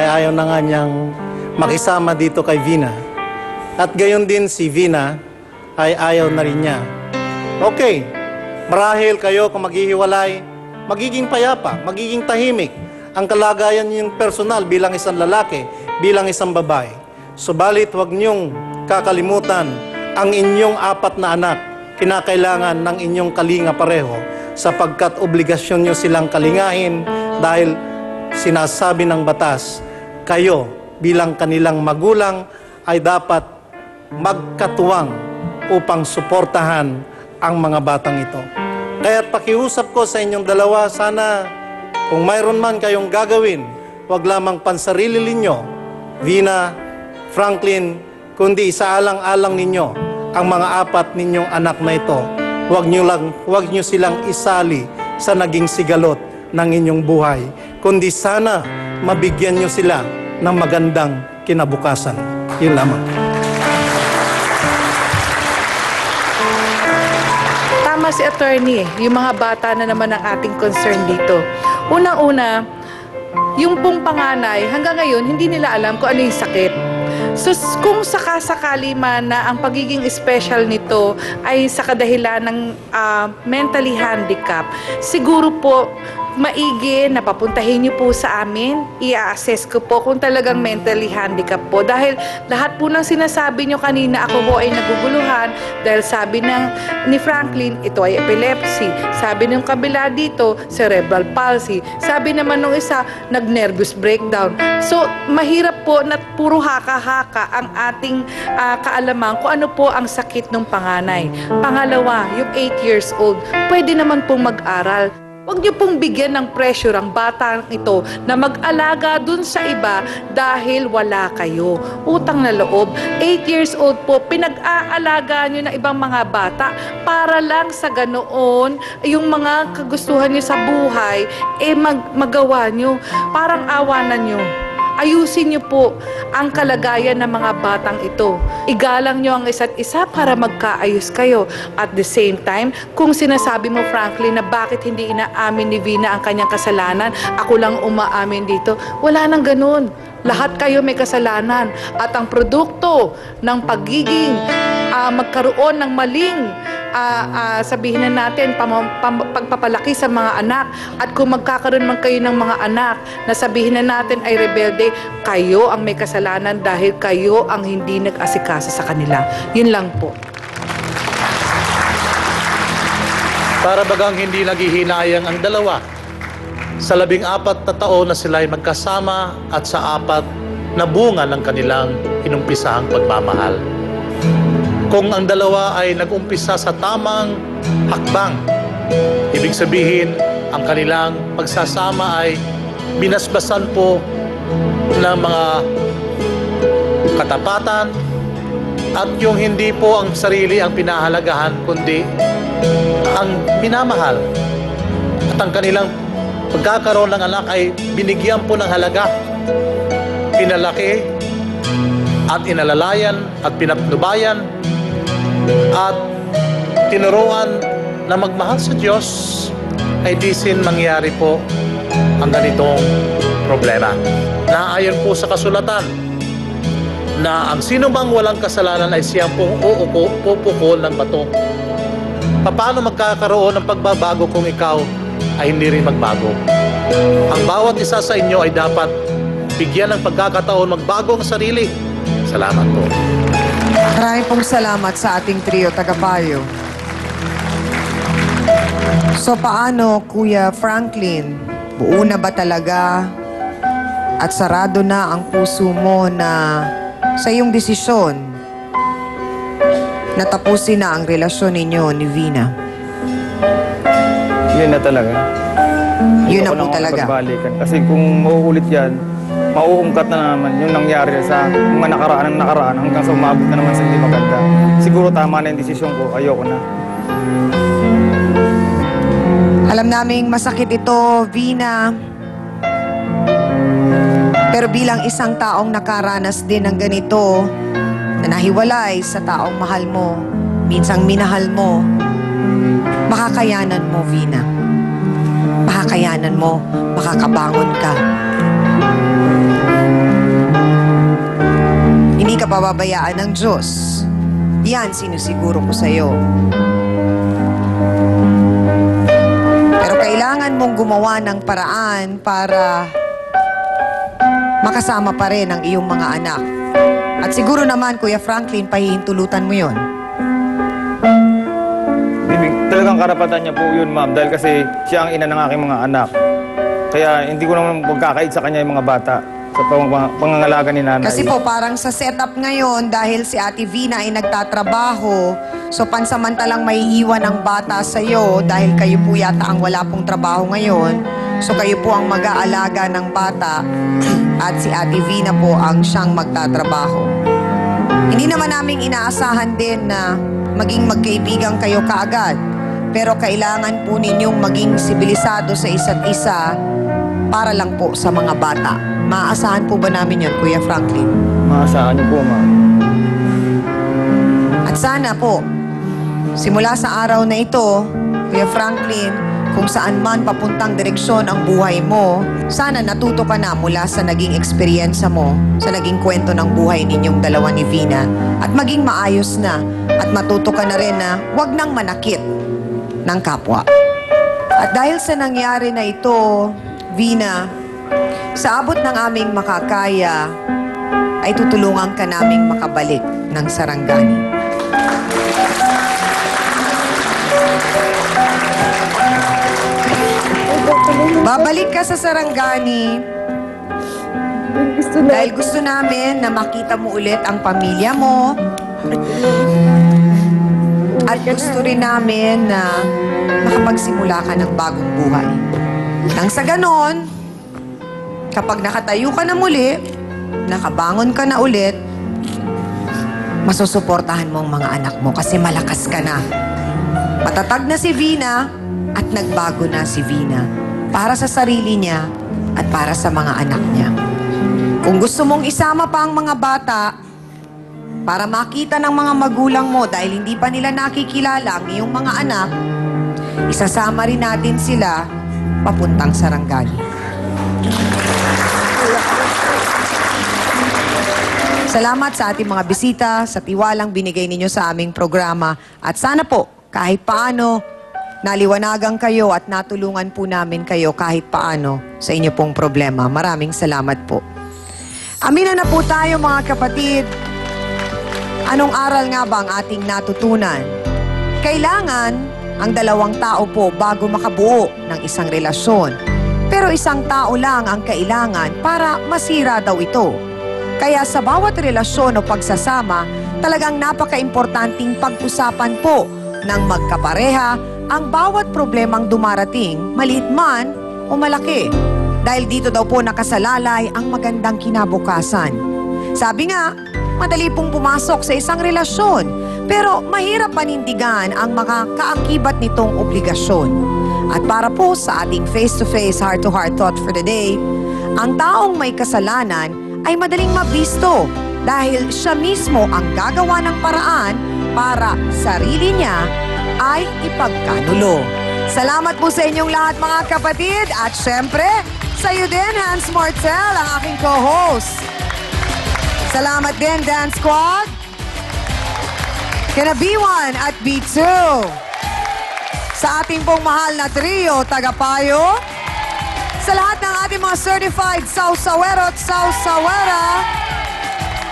ay ayaw na nga niyang makisama dito kay Vina. At gayon din si Vina ay ayaw na rin niya. Okay, marahil kayo kung maghihiwalay, magiging payapa, magiging tahimik ang kalagayan niyong personal bilang isang lalaki, bilang isang babae. Subalit huwag niyong kakalimutan ang inyong 4 na anak. Kinakailangan ng inyong kalinga pareho sapagkat obligasyon niyo silang kalingahin dahil sinasabi ng batas, kayo bilang kanilang magulang ay dapat magkatuwang upang suportahan ang mga batang ito. Kaya't pakiusap ko sa inyong dalawa, sana kung mayroon man kayong gagawin, huwag lamang pansarili ninyo, Vina, Franklin, kundi isaalang-alang ninyo ang mga 4 ninyong anak na ito. Huwag nyo silang isali sa naging sigalot ng inyong buhay, kundi sana mabigyan nyo sila ng magandang kinabukasan. Yun lamang. Tama si attorney, yung mga bata na naman ang ating concern dito. Unang-una, yung pong panganay, hanggang ngayon, hindi nila alam kung ano yung sakit. So, kung sakasakali man na ang pagiging special nito ay sa kadahilan ng mentally handicapped, siguro po, maigi na papuntahin niyo po sa amin, i-assess ko po kung talagang mentally handicapped po. Dahil lahat po ng sinasabi niyo kanina, ako po ay naguguluhan dahil sabi ni Franklin, ito ay epilepsy. Sabi ng kabila dito, cerebral palsy. Sabi naman nung isa, nag-nervous breakdown. So, mahirap po na puro haka-haka ang ating kaalaman kung ano po ang sakit ng panganay. Pangalawa, yung 8 years old, pwede naman pong mag-aral. Huwag niyo pong bigyan ng pressure ang batang ito na mag-alaga dun sa iba dahil wala kayo. Utang na loob. 8 years old po, pinag-aalaga niyo na ibang mga bata para lang sa ganoon, yung mga kagustuhan niyo sa buhay, magawa niyo. Parang awanan niyo. Ayusin niyo po ang kalagayan ng mga batang ito. Igalang niyo ang isa't isa para magkaayos kayo. At the same time, kung sinasabi mo, Franklin, na bakit hindi inaamin ni Vina ang kanyang kasalanan, ako lang umaamin dito, wala nang ganun. Lahat kayo may kasalanan. At ang produkto ng pagiging magkaroon ng maling sabihin na natin, pagpapalaki sa mga anak, at kung magkakaroon man kayo ng mga anak na sabihin na natin ay rebelde, kayo ang may kasalanan dahil kayo ang hindi nag-asikasa sa kanila. Yun lang po. Para bagang hindi naghihinayang ang dalawa sa 14 na taon na sila ay magkasama at sa 4 na bunga ng kanilang inumpisahang pagmamahal. Kung ang dalawa ay nag-umpisa sa tamang hakbang, ibig sabihin, ang kanilang pagsasama ay binasbasan po ng mga katapatan at yung hindi po ang sarili ang pinahalagahan, kundi ang minamahal. At ang kanilang pagkakaroon ng anak ay binigyan po ng halaga, pinalaki at inalalayan at pinapnubayan at tinuruan na magmahal sa Diyos, ay di sin mangyari po ang ganitong problema. Naayon po sa kasulatan na ang sino bang walang kasalanan ay siyang pong pupukol ng bato. Paano magkakaroon ng pagbabago kung ikaw ay hindi rin magbago? Ang bawat isa sa inyo ay dapat bigyan ng pagkakataon magbago ang sarili. Salamat po. Maraming pong salamat sa ating trio tagapayo. So paano, Kuya Franklin? Buo na ba talaga at sarado na ang puso mo na sa iyong desisyon na tapusin na ang relasyon ninyo ni Vina? Yun na talaga. Yun na Ayoko po na talaga. pagbalikan. Kasi kung mauulit yan, mauungkat na naman yung nangyari sa mga nakaraan hanggang sa umabot na naman sa hindi maganda. Siguro tama na yung desisyon ko. Ayoko na. Alam naming masakit ito, Vina. Pero bilang isang taong nakaranas din ng ganito, na nahiwalay sa taong mahal mo, minsang minahal mo, makakayanan mo, Vina. Makakayanan mo, makakabangon ka. pababayaan ng Diyos. Yan sinusiguro ko sa'yo. Pero kailangan mong gumawa ng paraan para makasama pa rin ang iyong mga anak. At siguro naman, Kuya Franklin, pahihintulutan mo yon. Talagang karapatan niya po yun, ma'am, dahil kasi siya ang ina ng aking mga anak. Kaya hindi ko naman magkakait sa kanya yung mga bata sa pangangalaga ni nanay. Kasi po, parang sa setup ngayon, dahil si Ate Vina ay nagtatrabaho, so pansamantalang may iwan ang bata sa'yo dahil kayo po yata ang wala pong trabaho ngayon. So kayo po ang mag-aalaga ng bata at si Ate Vina po ang siyang magtatrabaho. Hindi naman namin inaasahan din na maging magkaibigan kayo kaagad. Pero kailangan po ninyong maging sibilisado sa isa't isa para lang po sa mga bata. Maaasahan po ba namin yun, Kuya Franklin? Maasahan niyo po, ma'am. At sana po, simula sa araw na ito, Kuya Franklin, kung saan man papuntang direksyon ang buhay mo, sana natuto ka na mula sa naging eksperyensya mo, sa naging kwento ng buhay ninyong dalawa ni Vina, at maging maayos na, at matuto ka na rin na huwag nang manakit ng kapwa. At dahil sa nangyari na ito, Vina, sa abot ng aming makakaya, ay tutulungan ka naming makabalik ng Sarangani. Babalik ka sa Sarangani dahil gusto namin na makita mo ulit ang pamilya mo. At gusto rin namin na makapagsimula ka ng bagong buhay. Nang sa ganon, kapag nakatayo ka na muli, nakabangon ka na ulit, masusuportahan mo ang mga anak mo kasi malakas ka na. Matatag na si Vina at nagbago na si Vina para sa sarili niya at para sa mga anak niya. Kung gusto mong isama pa ang mga bata para makita ng mga magulang mo dahil hindi pa nila nakikilala ang iyong mga anak, isasama rin natin sila papuntang Sarangani. Salamat sa ating mga bisita, sa tiwalang binigay ninyo sa aming programa. At sana po, kahit paano, naliwanagan kayo at natulungan po namin kayo kahit paano sa inyo pong problema. Maraming salamat po. Amina na po tayo mga kapatid. Anong aral nga ba ang ating natutunan? Kailangan ang dalawang tao po bago makabuo ng isang relasyon. Pero isang tao lang ang kailangan para masira daw ito. Kaya sa bawat relasyon o pagsasama, talagang napaka-importanting pag-usapan po ng magkapareha ang bawat problemang dumarating, maliit man o malaki. Dahil dito daw po nakasalalay ang magandang kinabukasan. Sabi nga, madali pong pumasok sa isang relasyon, pero mahirap panindigan ang makakaakibat nitong obligasyon. At para po sa ating face-to-face, heart-to-heart thought for the day, ang taong may kasalanan ay madaling mabisto dahil siya mismo ang gagawa ng paraan para sarili niya ay ipagkanulo. Salamat po sa inyong lahat mga kapatid at syempre, sa iyo din Hans Mortel, ang aking co-host. Salamat din Dance Squad, kina B1 at B2. Sa ating pong mahal na trio, Tagapayo. Sa lahat ng ating mga certified sausawero at sausawera.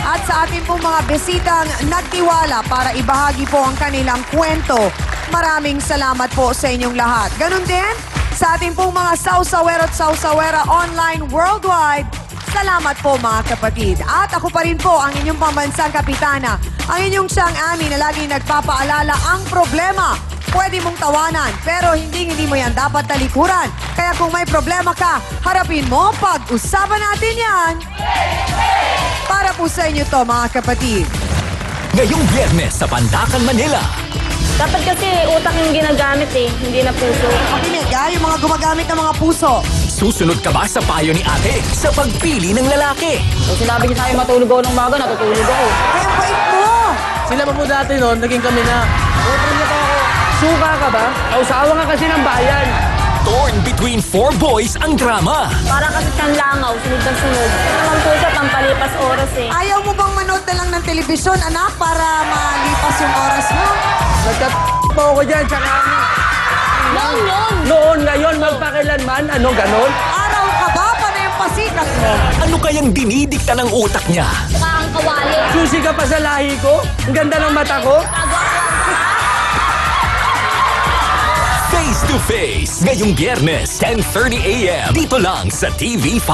At sa ating pong mga bisitang nagtiwala para ibahagi po ang kanilang kwento. Maraming salamat po sa inyong lahat. Ganun din sa ating pong mga sausawero at sausawera online worldwide. Salamat po mga kapatid. At ako pa rin po ang inyong pambansang kapitana. Ang inyong siyang Ami na laging nagpapaalala ang problema. Pwede mong tawanan, pero hindi mo yan dapat talikuran. Kaya kung may problema ka, harapin mo, pag-usapan natin yan. Para po sa inyo to, mga kapatid. Ngayong Biyernes sa Pandacan, Manila. Dapat kasi utak yung ginagamit eh, hindi na puso. Makinig, yung mga gumagamit ng mga puso. Susunod ka ba sa payo ni ate sa pagpili ng lalaki? Kung sinabi niya sa'yo matulog ako ng umaga, natutulog ako. Kaya bait mo! Sila pa po dati noon, naging kami na. Suka ka ba? Kausawa nga kasi ng bayan. Torn between four boys ang drama. Para kasi siyang langaw, sunod na sunod. Ito naman po siya, pampalipas oras eh. Ayaw mo bang manood na lang ng telebisyon, anak, para malipas yung oras mo. Nagtat po ako dyan, tsaka noon, ngayon, magpakilanman, ano, ganon? Araw ka ba? Paano yung pasikat mo? Ano kayang dinidikta ng utak niya? Mukhang kawali. Susi ka pa sa lahi ko? Ang ganda ng mata ko? Face to Face, ngayong Biyernes, 10:30 a.m. Dito lang sa TV5.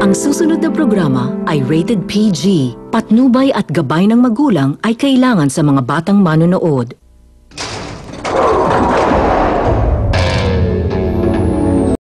Ang susunod na programa ay rated PG. Patnubay at gabay ng magulang ay kailangan sa mga batang manonood.